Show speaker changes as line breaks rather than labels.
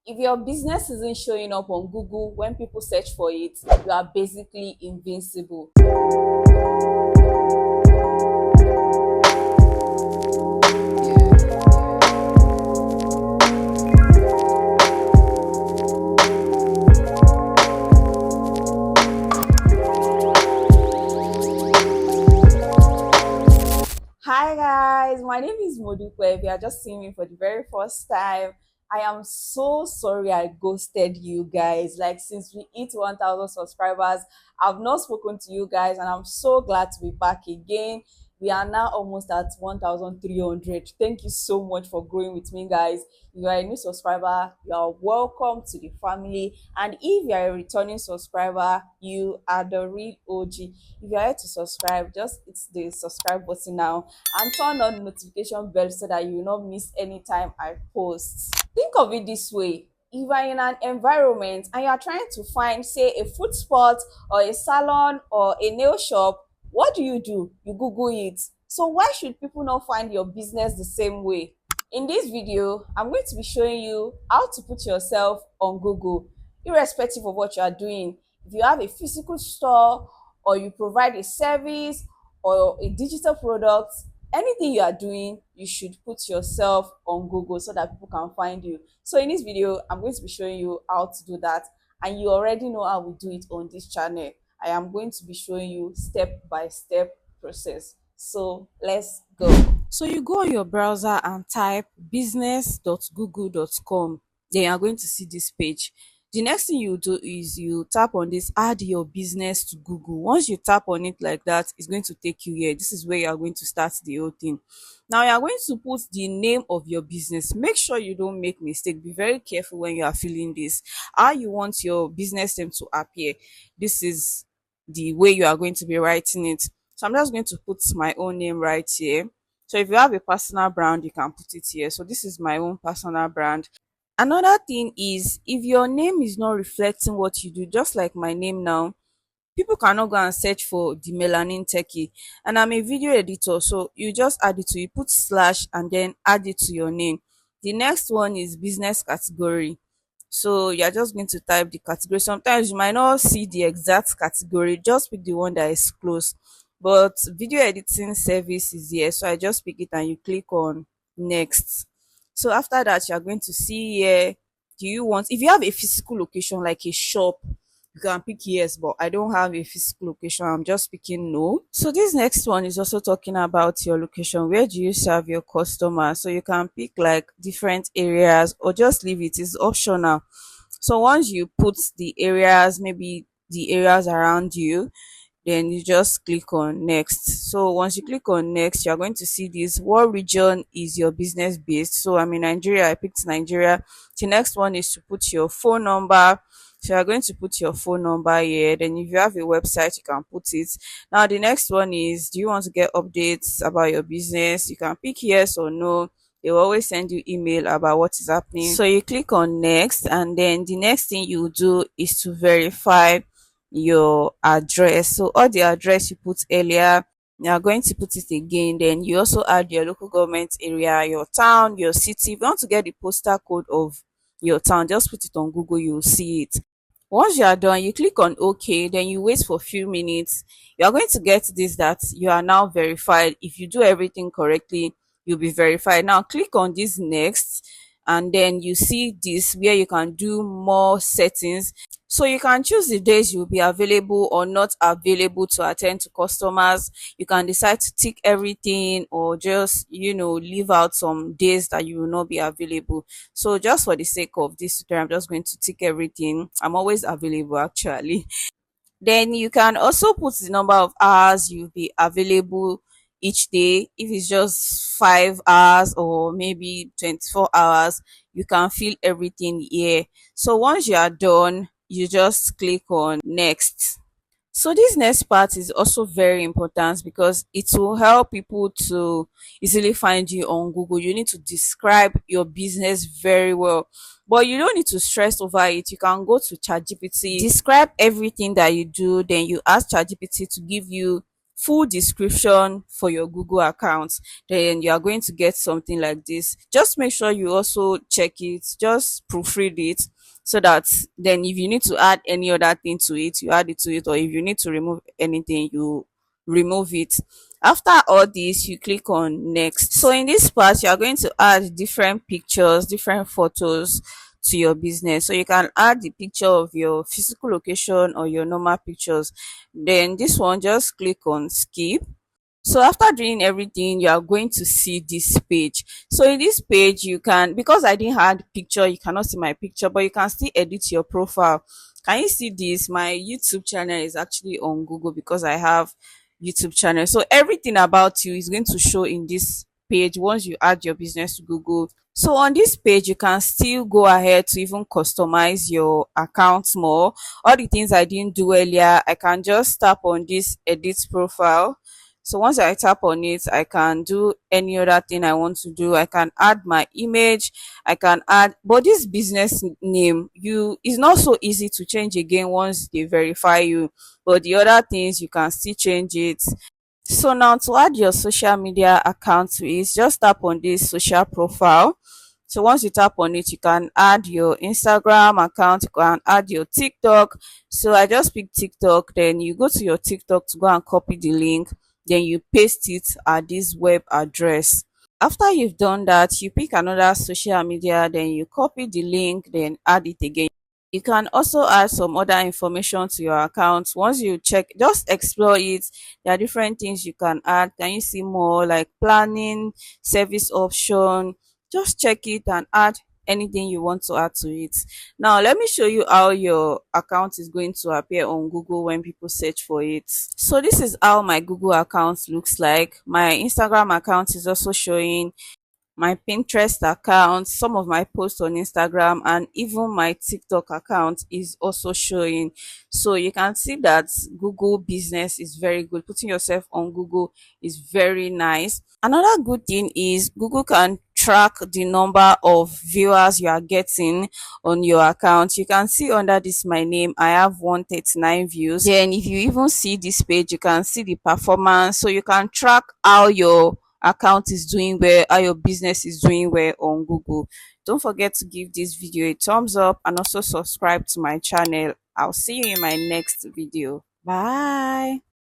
If your business isn't showing up on Google when people search for it, you are basically invincible. Hi guys, my name is Modupe. If you are just seeing me for the very first time, I am so sorry I ghosted you guys. Like since we hit 1,000 subscribers, I've not spoken to you guys, and I'm so glad to be back again. We are now almost at 1,300. Thank you so much for growing with me, guys. If you are a new subscriber, you are welcome to the family. And if you are a returning subscriber, you are the real OG. If you are here to subscribe, just hit the subscribe button now and turn on the notification bell so that you will not miss any time I post. Think of it this way. If you are in an environment and you are trying to find, say, a food spot or a salon or a nail shop, what do? You Google it. So why should people not find your business the same way? In this video, I'm going to be showing you how to put yourself on Google, irrespective of what you are doing. If you have a physical store or you provide a service or a digital product, anything you are doing, you should put yourself on Google so that people can find you. So in this video, I'm going to be showing you how to do that, and you already know how we do it on this channel. I am going to be showing you step by step process. So let's go. So you go on your browser and type business.google.com. Then you're going to see this page. The next thing you do is you tap on this add your business to Google. Once you tap on it like that, it's going to take you here. This is where you are going to start the whole thing. Now you are going to put the name of your business. Make sure you don't make mistake. Be very careful when you are filling this. How you want your business name to appear. This is the way you are going to be writing it. So I'm just going to put my own name right here. So if you have a personal brand, you can put it here. So this is my own personal brand. Another thing is if your name is not reflecting what you do, just like my name now, people cannot go and search for the melanin techie. And I'm a video editor, so you just add it to you put slash and then add it to your name. The next one is business category. So you're just going to type the category. Sometimes you might not see the exact category, just pick the one that is close. But video editing service is here, so I just pick it and you click on next. So after that, you're going to see here, do you want, if you have a physical location like a shop, you can pick yes, but I don't have a physical location. I'm just picking no. So this next one is also talking about your location. Where do you serve your customers? So you can pick like different areas or just leave it. It's optional. So once you put the areas, maybe the areas around you, then you just click on next. So once you click on next, you're going to see this, what region is your business based? So I'm in Nigeria, I picked Nigeria. The next one is to put your phone number. So you're going to put your phone number here. Then if you have a website, you can put it. Now the next one is, do you want to get updates about your business? You can pick yes or no. They will always send you email about what is happening. So you click on next, and then the next thing you do is to verify your address. So all the address you put earlier, you are going to put it again. Then you also add your local government area, your town, your city. If you want to get the postal code of your town, just put it on Google, you'll see it. Once you are done, you click on OK, then you wait for a few minutes. You are going to get this, that you are now verified. If you do everything correctly, you'll be verified. Now click on this next, and then you see this where you can do more settings. So you can choose the days you'll be available or not available to attend to customers. You can decide to tick everything or just, leave out some days that you will not be available. So just for the sake of this tutorial, I'm just going to tick everything. I'm always available actually. Then you can also put the number of hours you'll be available each day. If it's just 5 hours or maybe 24 hours, you can fill everything here. So once you are done, you just click on next. So this next part is also very important because it will help people to easily find you on Google. You need to describe your business very well, but you don't need to stress over it. You can go to ChatGPT, describe everything that you do, then you ask ChatGPT to give you full description for your Google account, then you are going to get something like this. Just make sure you also check it, just proofread it, so that then if you need to add any other thing to it, you add it to it, or if you need to remove anything, you remove it. After all this, you click on next. So in this part, you are going to add different pictures, different photos to your business. So you can add the picture of your physical location or your normal pictures. Then this one, just click on skip. So after doing everything, you are going to see this page. So in this page, you can, because I didn't add picture, you cannot see my picture, but you can still edit your profile. Can you see this? My YouTube channel is actually on Google because I have YouTube channel. So everything about you is going to show in this page once you add your business to Google. So on this page, you can still go ahead to even customize your account more. All the things I didn't do earlier, I can just tap on this edit profile. So once I tap on it, I can do any other thing I want to do. I can add my image, I can add, but this business name, you, it's not so easy to change again once they verify you. But the other things, you can still change it. So now to add your social media account to it, just tap on this social profile. So once you tap on it, you can add your Instagram account, you can add your TikTok. So I just pick TikTok, then you go to your TikTok to go and copy the link, then you paste it at this web address. After you've done that, you pick another social media, then you copy the link, then add it again. You can also add some other information to your account. Once you check, just explore it. There are different things you can add. Can you see more, like planning, service option? Just check it and add anything you want to add to it. Now let me show you how your account is going to appear on Google when people search for it. So this is how my Google account looks like. My Instagram account is also showing, my Pinterest account, some of my posts on Instagram, and even my TikTok account is also showing. So you can see that Google business is very good. Putting yourself on Google is very nice. Another good thing is Google can track the number of viewers you are getting on your account. You can see under this my name, I have 139 views. Then if you even see this page, you can see the performance. So you can track how your account is doing well, how your business is doing well on Google. Don't forget to give this video a thumbs up and also subscribe to my channel. I'll see you in my next video. Bye.